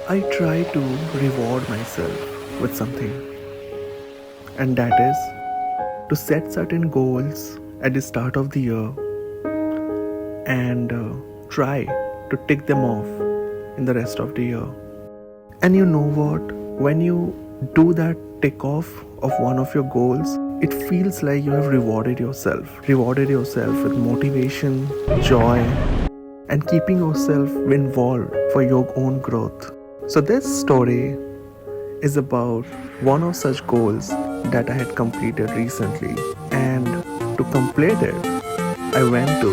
I try to reward myself with something, and that is to set certain goals at the start of the year and try to tick them off in the rest of the year. And you know what? When you do that tick off of one of your goals, it feels like you have rewarded yourself with motivation, joy, and keeping yourself involved for your own growth. So, this story is about one of such goals that I had completed recently, and to complete it, I went to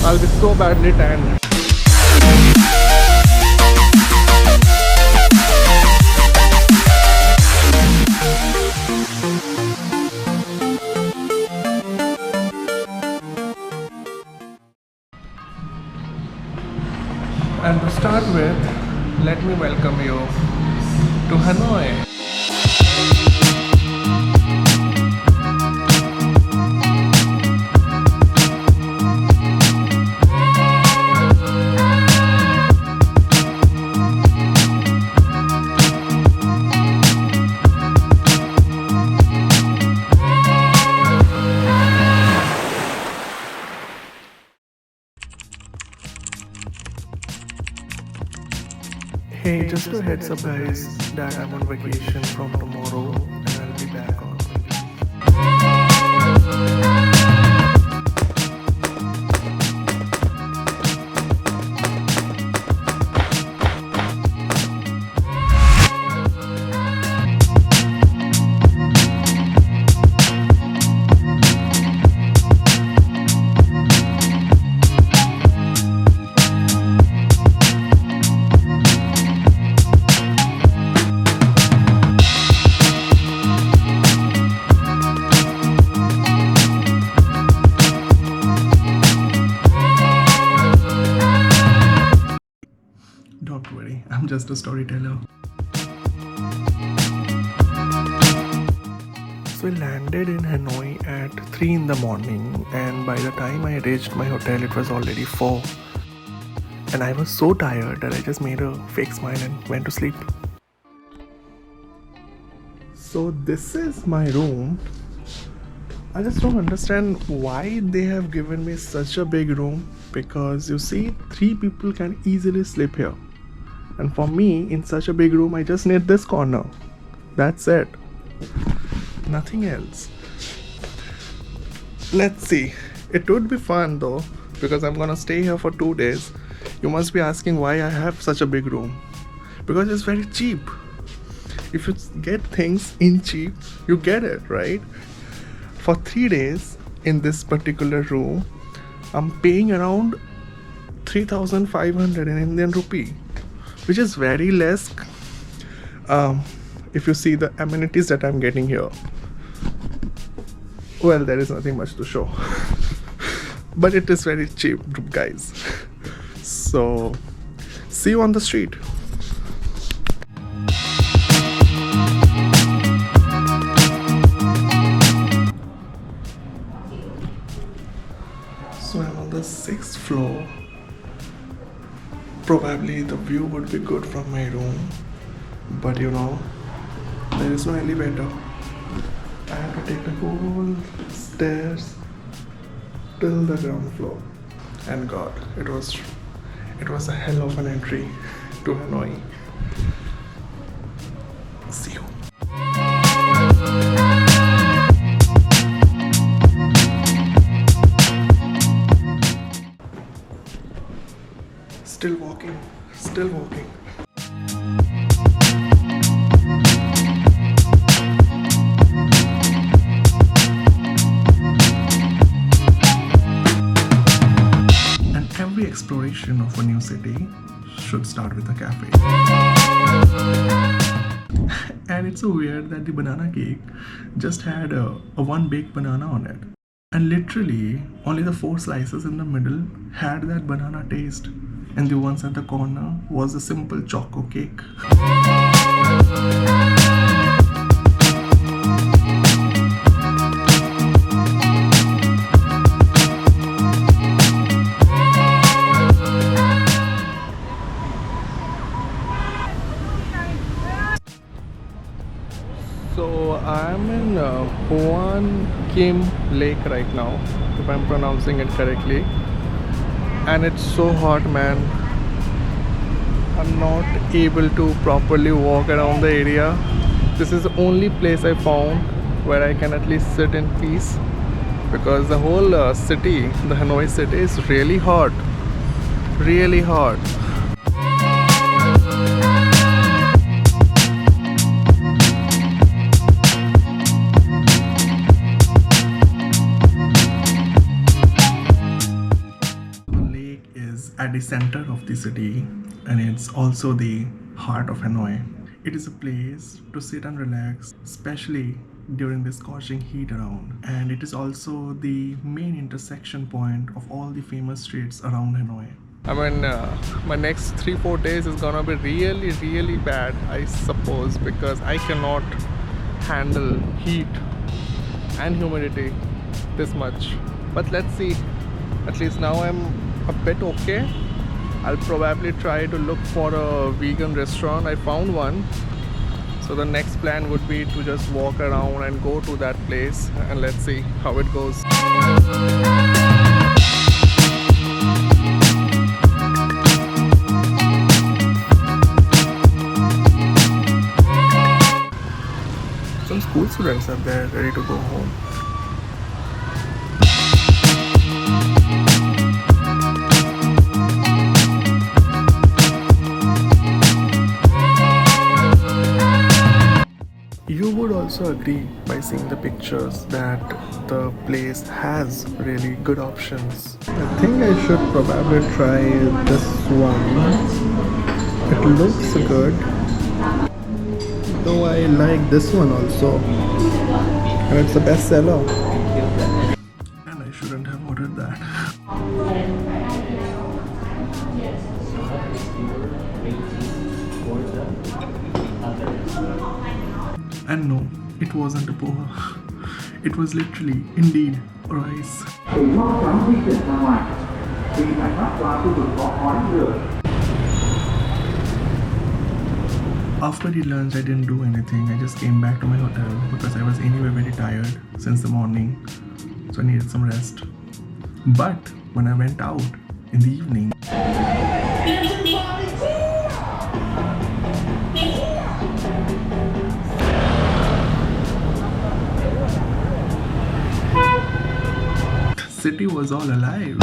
I'll be so badly tanned. And to start with, let me welcome you to Hanoi. Hey, just a heads up, guys, that I'm on vacation from tomorrow and I'll be back on Monday. Don't worry, I'm just a storyteller. So I landed in Hanoi at 3 in the morning, and by the time I reached my hotel, it was already 4. And I was so tired that I just made a fake smile and went to sleep. So, this is my room. I just don't understand why they have given me such a big room, because you see, 3 people can easily sleep here. And for me, in such a big room, I just need this corner. That's it. Nothing else. Let's see. It would be fun though, because I'm gonna stay here for 2 days. You must be asking why I have such a big room. Because it's very cheap. If you get things in cheap, you get it, right? For 3 days in this particular room, I'm paying around 3,500 in Indian rupee, which is very less if you see the amenities that I'm getting here. Well, there is nothing much to show. But it is very cheap, guys. So, see you on the street. So I'm on the 6th floor. Probably the view would be good from my room, but you know, there is no elevator. I have to take the whole stairs till the ground floor. And God, it was a hell of an entry to Hanoi. See you. Still walking. And every exploration of a new city should start with a cafe. And it's so weird that the banana cake just had a one baked banana on it. And literally, only the 4 slices in the middle had that banana taste. and the ones at the corner was a simple choco cake. So I'm in Huan Kim Lake right now, if I'm pronouncing it correctly, and it's so hot, man. I'm not able to properly walk around the area. This is the only place I found where I can at least sit in peace, because the whole city, the Hanoi city, is really hot. Really hot. At the center of the city, and it's also the heart of Hanoi. It is a place to sit and relax, especially during the scorching heat around, and it is also the main intersection point of all the famous streets around Hanoi. I mean, my next 3-4 days is gonna be really bad, I suppose, because I cannot handle heat and humidity this much. But let's see. At least now I'm a bit okay. I'll probably try to look for a vegan restaurant. I found one, so the next plan would be to just walk around and go to that place, and let's see how it goes. Some school students are there ready to go home. You would also agree by seeing the pictures that the place has really good options. I think I should probably try this one. It looks good. Though I like this one also. And it's a bestseller. And I shouldn't have ordered that. And no, it wasn't a poha. It was literally, indeed, rice. After the lunch, I didn't do anything. I just came back to my hotel because I was anyway very tired since the morning. So I needed some rest. But when I went out in the evening, city was all alive.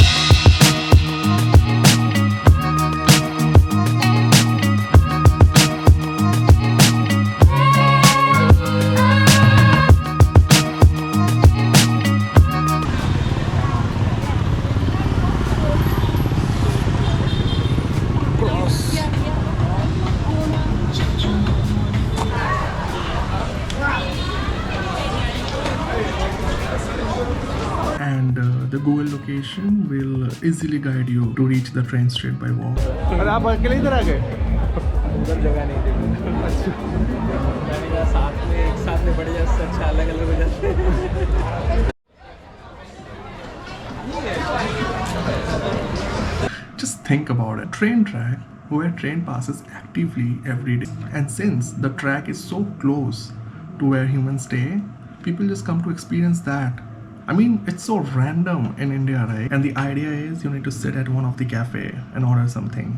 And the Google location will easily guide you to reach the train straight by walk. और आप अकेले इधर आ गए? उधर जगह नहीं थी। मैंने कहा साथ में एक साथ में बढ़ जाए, इससे अच्छा अलग-अलग हो जाते। Just think about it. Train track where train passes actively every day. And since the track is so close to where humans stay, people just come to experience that. I mean, it's so random in India, right? And the idea is you need to sit at one of the cafe and order something.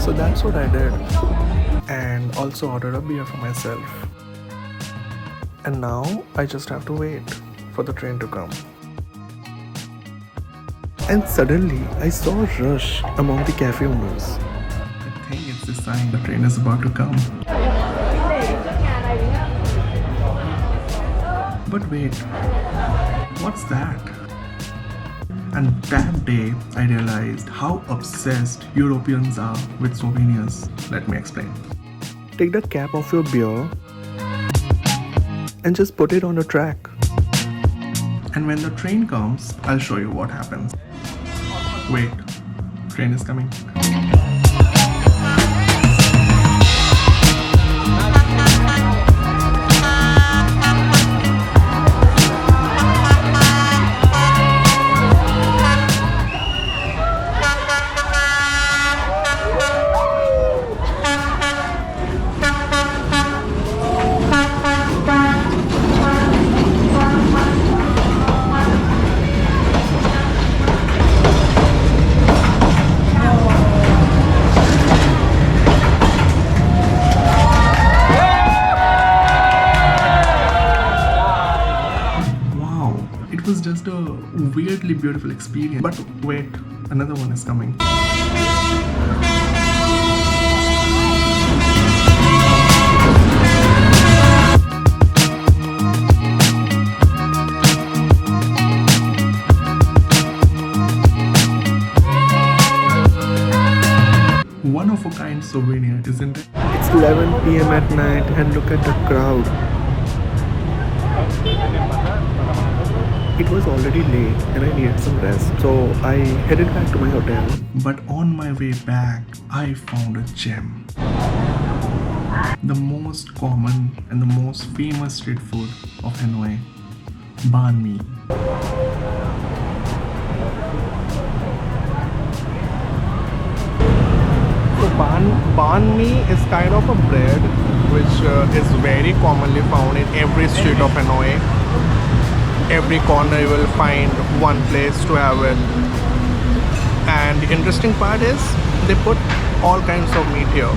So that's what I did. And also ordered a beer for myself. And now I just have to wait for the train to come. And suddenly I saw a rush among the cafe owners. I think it's a sign the train is about to come. But wait, what's that? And that day I realized how obsessed Europeans are with souvenirs. Let me explain. Take the cap off your beer and just put it on the track. And when the train comes, I'll show you what happens. Wait, train is coming. It was just a weirdly beautiful experience. But wait, another one is coming. One of a kind souvenir, isn't it? It's 11 p.m. at night and look at the crowd. It was already late and I needed some rest, so I headed back to my hotel. But on my way back, I found a gem. The most common and the most famous street food of Hanoi, banh mi. So banh mi is kind of a bread which is very commonly found in every street of Hanoi. Every corner you will find one place to have it. And the interesting part is they put all kinds of meat here.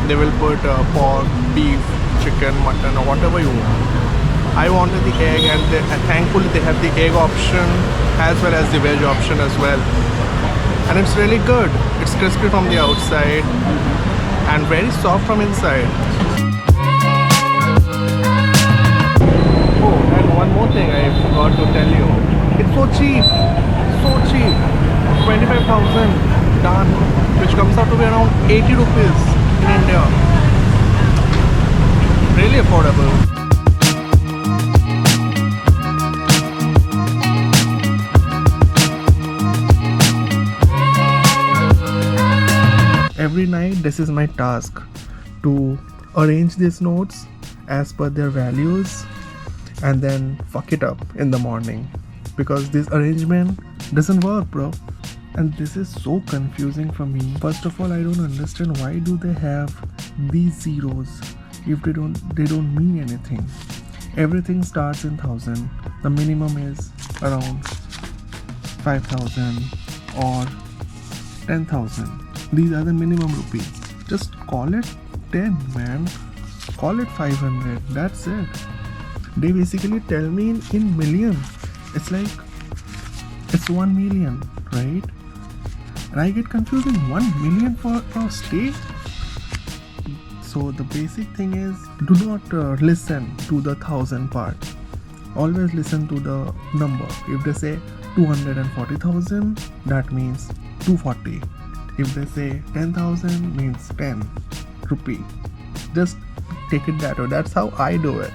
They will put pork, beef, chicken, mutton or whatever you want. I wanted the egg and thankfully they have the egg option as well as the veg option as well. And it's really good. It's crispy from the outside and very soft from inside. One more thing I forgot to tell you. It's so cheap. So cheap. 25,000 done. Which comes out to be around 80 rupees in India. Really affordable. Every night this is my task to arrange these notes as per their values and then fuck it up in the morning because this arrangement doesn't work, bro. And this is so confusing for me. First of all, I don't understand why do they have these zeros if they don't mean anything. Everything starts in 1,000. The minimum is around 5,000 or 10,000. These are the minimum rupees. Just call it 10, man. Call it 500. That's it. They basically tell me in million. It's like it's 1 million, right? And I get confused in 1 million for a stay. So the basic thing is do not listen to the 1,000 part. Always listen to the number. If they say 240,000, that means 240. If they say 10,000, means 10 rupee. Just take it that way. That's how I do it.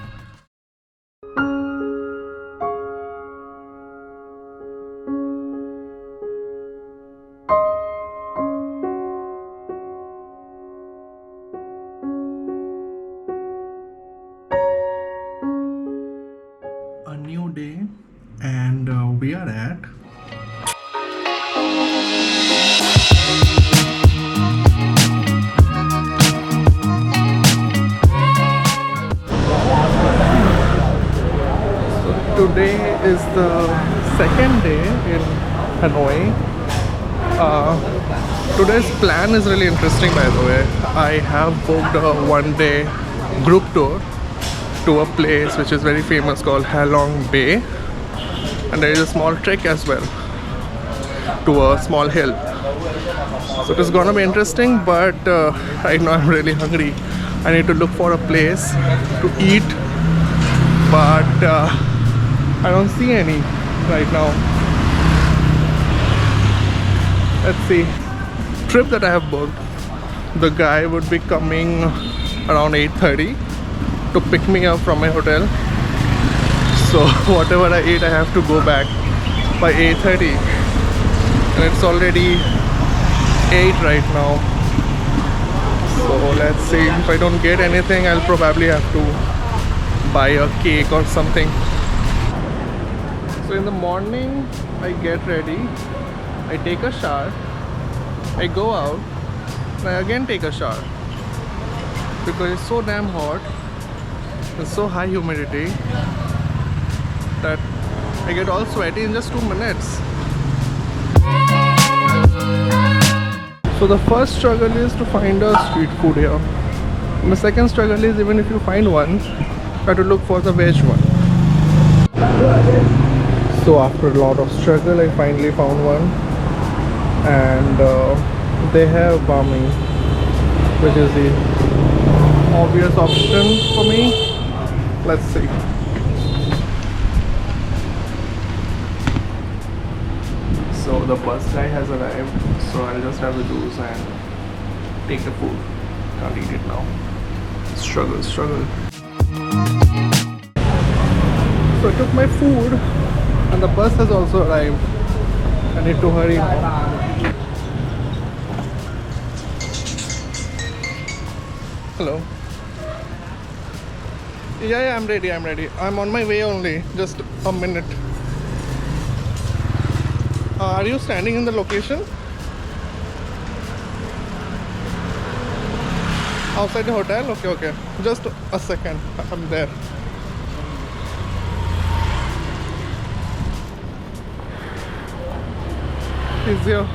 A new day, and we are at today is the second day in Hanoi. Today's plan is really interesting, by the way. I have booked a one-day group tour to a place which is very famous called Halong Bay, and there is a small trek as well to a small hill. So it is gonna be interesting, but right now I'm really hungry. I need to look for a place to eat, but I don't see any right now. Let's see. Trip that I have booked, the guy would be coming around 8:30 to pick me up from my hotel. So whatever I eat, I have to go back by 8:30, and it's already 8 right now. So let's see. If I don't get anything, I'll probably have to buy a cake or something. So in the morning, I get ready, I take a shower, I go out, and I again take a shower because it's so damn hot. There's so high humidity that I get all sweaty in just 2 minutes. So the first struggle is to find a street food here. And the second struggle is, even if you find one, you have to look for the veg one. So after a lot of struggle, I finally found one, and they have bami, which is the obvious option for me. Let's see. So the bus guy has arrived, so I'll just have the juice and take the food. Can't eat it now. Struggle. So I took my food, and the bus has also arrived. I need to hurry now. Hello. Yeah, I'm ready. I'm on my way only. Just a minute. Are you standing in the location? Outside the hotel? Okay. Just a second. I'm there. He's here.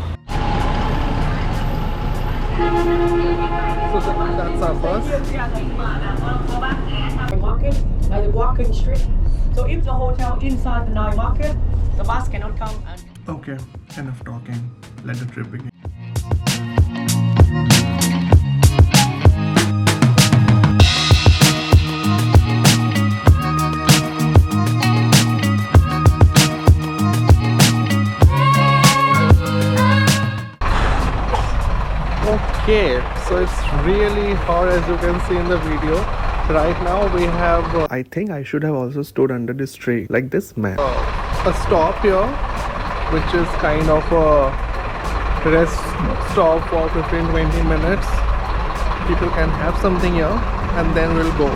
So that's our bus. Market, like the walking street. So if the hotel inside the night market, the bus cannot come. And Okay, enough talking. Let the trip begin. Okay, so it's really hot, as you can see in the video. Right now we have I think I should have also stood under this tree like this man. A stop here, which is kind of a rest stop for 15-20 minutes. People can have something here, and then we'll go.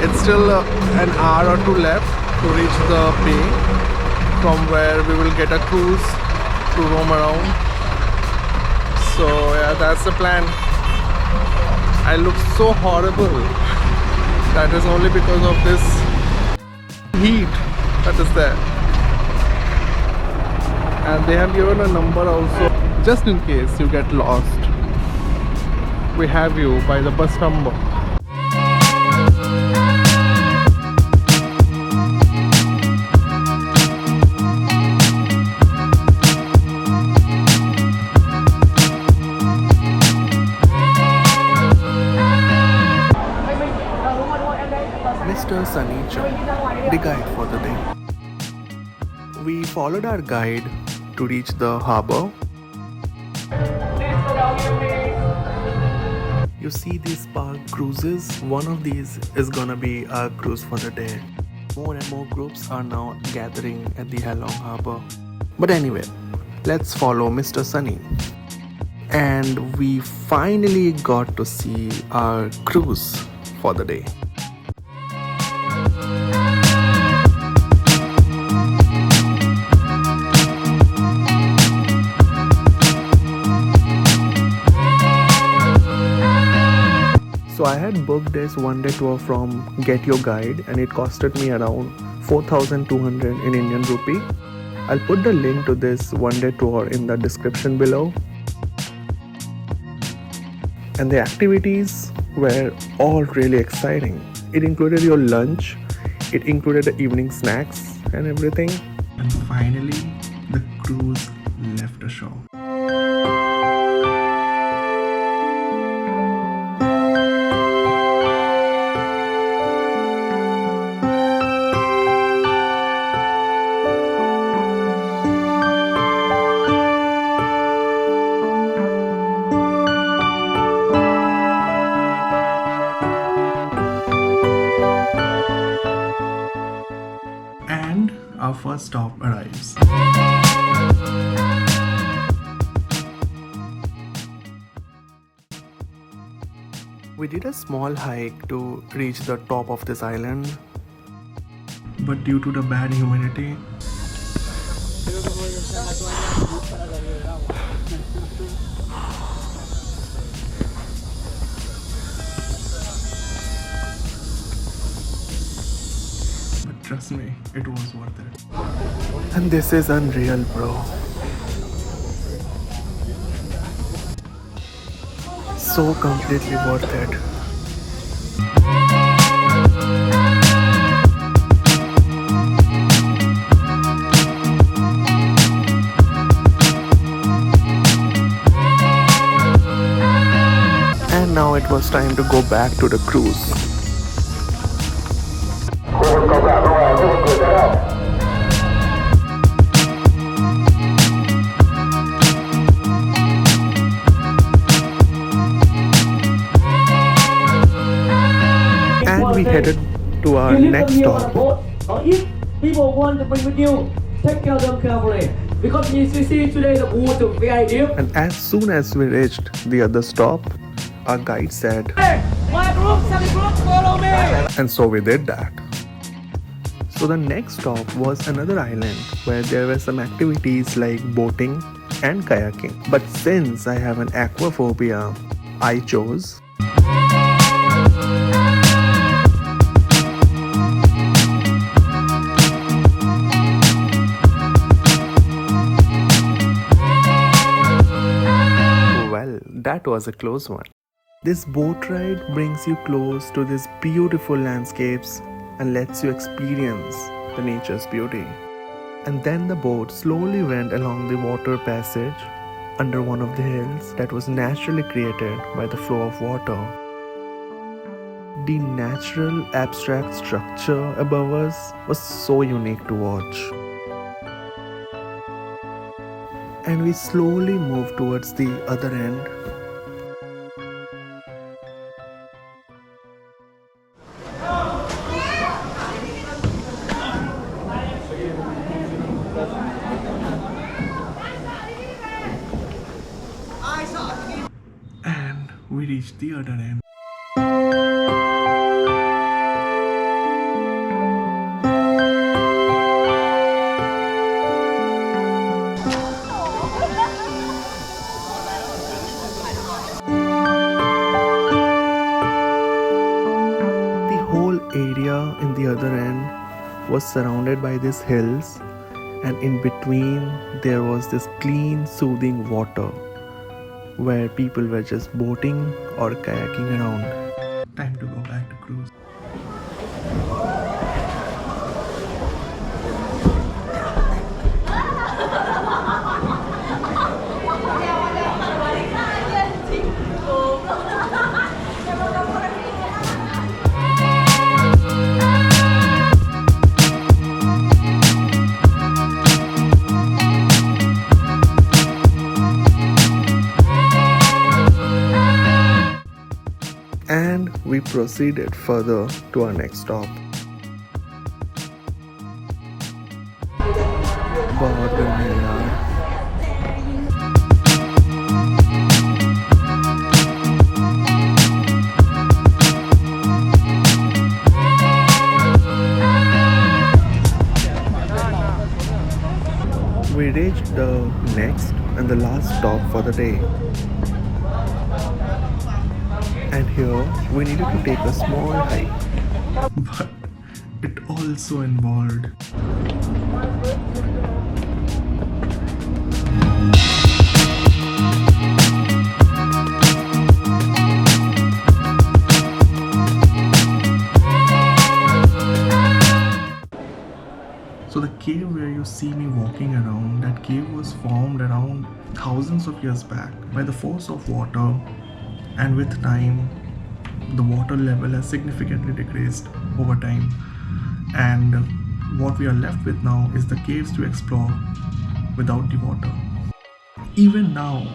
It's still an hour or two left to reach the bay, from where we will get a cruise to roam around. So yeah, that's the plan. I look so horrible. That is only because of this heat that is there. And they have given a number also, just in case you get lost. We have you by the bus number. Mr. Sunny Chow, the guide for the day. We followed our guide to reach the harbor. You see these park cruises? One of these is gonna be our cruise for the day. More and more groups are now gathering at the Halong Harbor. But anyway, let's follow Mr. Sunny. And we finally got to see our cruise for the day. So I had booked this one-day tour from Get Your Guide, and it costed me around 4,200 in Indian rupee. I'll put the link to this one-day tour in the description below. And the activities were all really exciting. It included your lunch, it included the evening snacks and everything. And finally, the cruise left the shore. We did a small hike to reach the top of this island, but due to the bad humidity, but trust me, it was worth it. And this is unreal, bro. So completely worth it. And now it was time to go back to the cruise. And we headed to our next stop. Or if people want to bring with you, take care of them carefully. Because you see today the water very deep. And as soon as we reached the other stop, our guide said, Hey, my group, follow me. and so we did that. So the next stop was another island where there were some activities like boating and kayaking. But since I have an aquaphobia, I chose that was a close one. This boat ride brings you close to these beautiful landscapes and lets you experience the nature's beauty. And then the boat slowly went along the water passage under one of the hills that was naturally created by the flow of water. The natural abstract structure above us was so unique to watch. And we slowly moved towards the other end. And we reached the other end. Area in the other end was surrounded by these hills, and in between there was this clean, soothing water where people were just boating or kayaking around. Time to go back to cruise. And we proceeded further to our next stop. बहुत गर्मी है यार. We reached the next and the last stop for the day. And here we needed to take a small hike. But it also involved So the cave where you see me walking around, that cave was formed around thousands of years back by the force of water, and with time the water level has significantly decreased over time, and what we are left with now is the caves to explore without the water. Even now,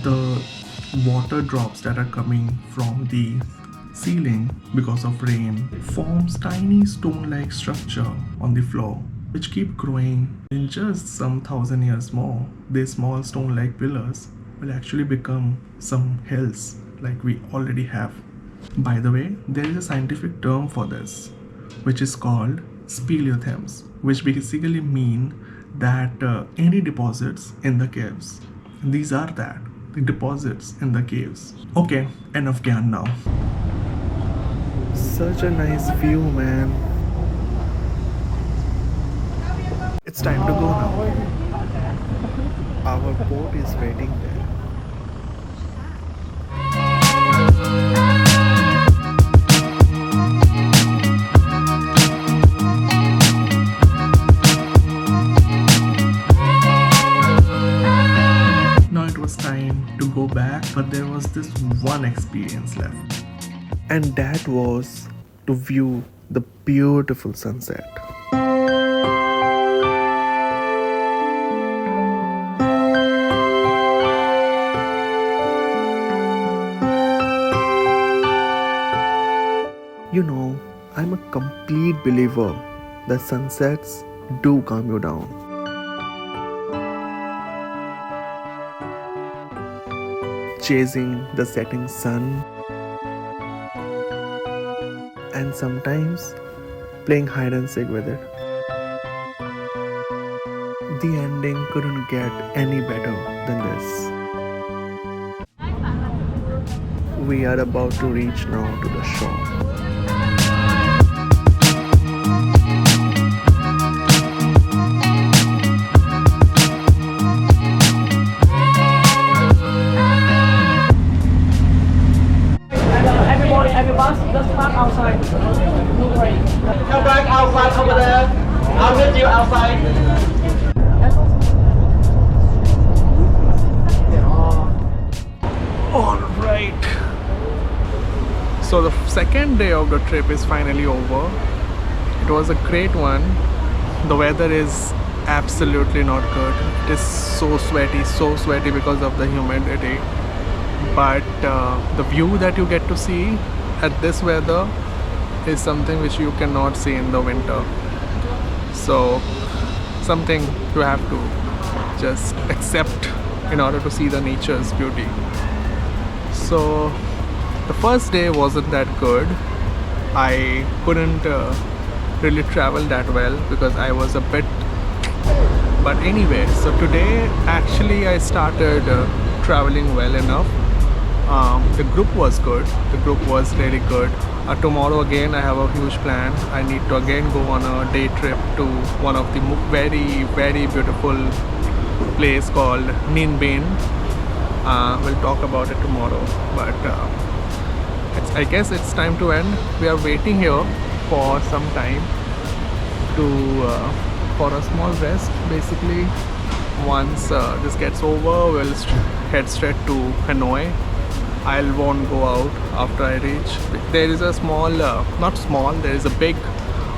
the water drops that are coming from the ceiling because of rain forms tiny stone-like structure on the floor, which keep growing. In just some 1,000 years more, these small stone-like pillars will actually become some hills like we already have. By the way, there is a scientific term for this, which is called speleothems, which basically mean that any deposits in the caves. These are that, the deposits in the caves. Okay, enough gyan now. Such a nice view, man. It's time to go now. Our boat is waiting there. Now it was time to go back, but there was this one experience left. And that was to view the beautiful sunset. You know, I'm a complete believer that sunsets do calm you down. Chasing the setting sun, and sometimes playing hide and seek with it. The ending couldn't get any better than this. We are about to reach now to the shore. Every bus just park outside. Come back outside over there. I'll meet you outside. Alright. So the second day of the trip is finally over. It was a great one. The weather is absolutely not good. It is so sweaty because of the humidity. But the view that you get to see at this weather is something which you cannot see in the winter. So something you have to just accept in order to see the nature's beauty. So the first day wasn't that good. I couldn't really travel that well because I was a bit, but anyway, so today actually I started traveling well enough. The group was good. The group was really good. Tomorrow again I have a huge plan. I need to again go on a day trip to one of the very beautiful place called Ninh. We'll talk about it tomorrow, but I guess it's time to end. We are waiting here for some time to for a small rest basically. Once this gets over, we'll head straight to Hanoi. I won't go out after I reach. There is a small, not small, there is a big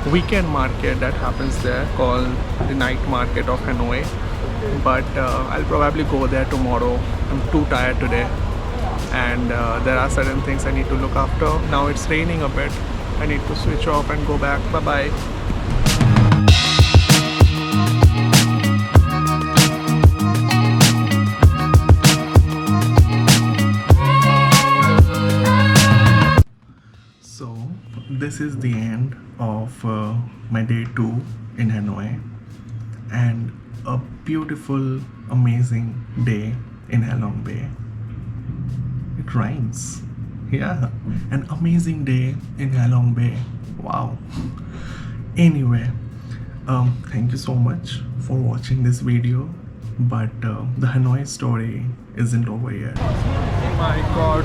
weekend market that happens there called the night market of Hanoi. But I'll probably go there tomorrow. I'm too tired today, and there are certain things I need to look after. Now it's raining a bit. I need to switch off and go back. Bye bye. So this is the end of my day 2 in Hanoi, and a beautiful, amazing day in Halong Bay. It rhymes. Yeah, an amazing day in Halong Bay. Wow. Anyway, thank you so much for watching this video, but the Hanoi story isn't over yet. My god,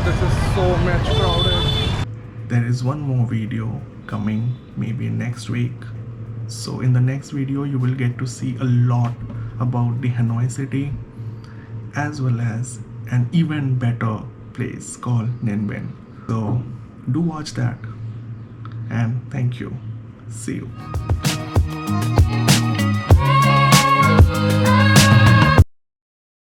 this is so much crowded. There is one more video coming maybe next week. So in the next video you will get to see a lot about the Hanoi city, as well as an even better place called Ninh. So do watch that, and thank you. See you.